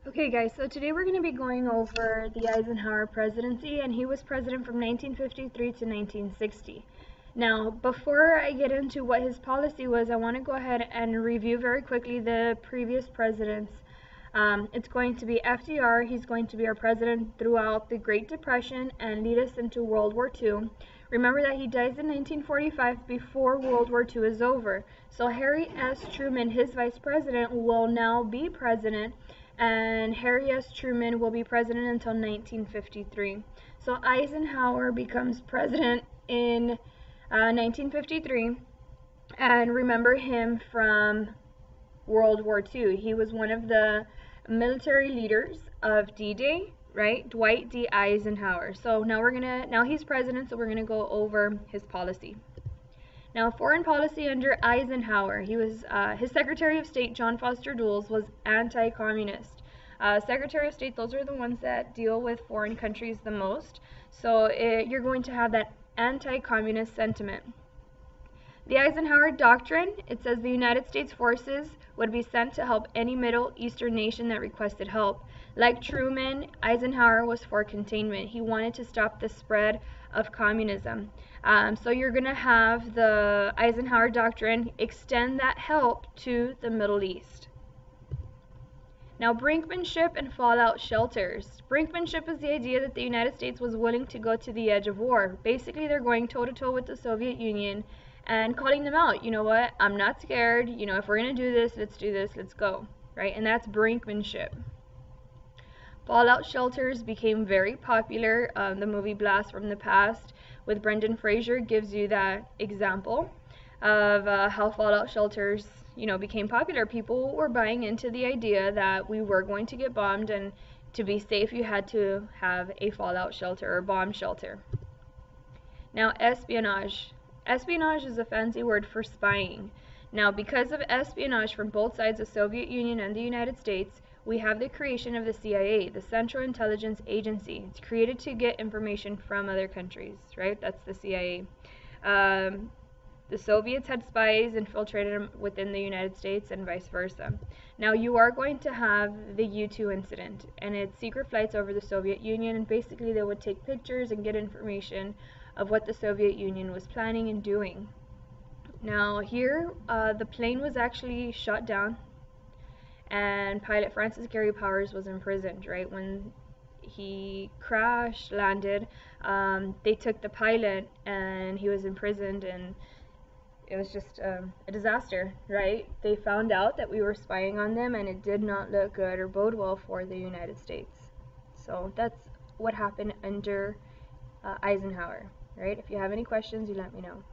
Okay guys, so today we're going to be going over the Eisenhower presidency, and he was president from 1953 to 1960. Now, before I get into what his policy was, I want to go ahead and review very quickly the previous presidents. It's going to be FDR. He's going to be our president throughout the Great Depression and lead us into World War II. Remember that he dies in 1945 before World War II is over. So Harry S. Truman, his vice president, will now be president, and Harry S. Truman will be president until 1953. So Eisenhower becomes president in 1953, and remember him from World War II. He was one of the military leaders of D-Day, right? Dwight D. Eisenhower. So now he's president, so we're gonna go over his policy. Now, foreign policy under Eisenhower, his Secretary of State, John Foster Dulles, was anti-communist. Secretary of State, those are the ones that deal with foreign countries the most. So you're going to have that anti-communist sentiment. The Eisenhower Doctrine, it says the United States forces would be sent to help any Middle Eastern nation that requested help. Like Truman, Eisenhower was for containment. He wanted to stop the spread of communism. So you're going to have the Eisenhower Doctrine extend that help to the Middle East. Now, brinkmanship and fallout shelters. Brinkmanship is the idea that the United States was willing to go to the edge of war. Basically, they're going toe-to-toe with the Soviet Union and calling them out. You know what? I'm not scared. You know, if we're going to do this, let's go. Right? And that's brinkmanship. Fallout shelters became very popular. The movie Blast from the Past with Brendan Fraser gives you that example of how fallout shelters, became popular. People were buying into the idea that we were going to get bombed, and to be safe, you had to have a fallout shelter or bomb shelter. Now, espionage. Espionage is a fancy word for spying. Now, because of espionage from both sides, the Soviet Union and the United States, we have the creation of the CIA, the Central Intelligence Agency. It's created to get information from other countries, right? That's the CIA. The Soviets had spies infiltrated within the United States and vice versa. Now, you are going to have the U-2 incident, and it's secret flights over the Soviet Union, and basically they would take pictures and get information of what the Soviet Union was planning and doing. Now, here, the plane was actually shot down, and pilot Francis Gary Powers was imprisoned, right? When he crashed, landed, they took the pilot, and he was imprisoned, and it was just a disaster, right? They found out that we were spying on them, and it did not look good or bode well for the United States. So that's what happened under Eisenhower, right? If you have any questions, you let me know.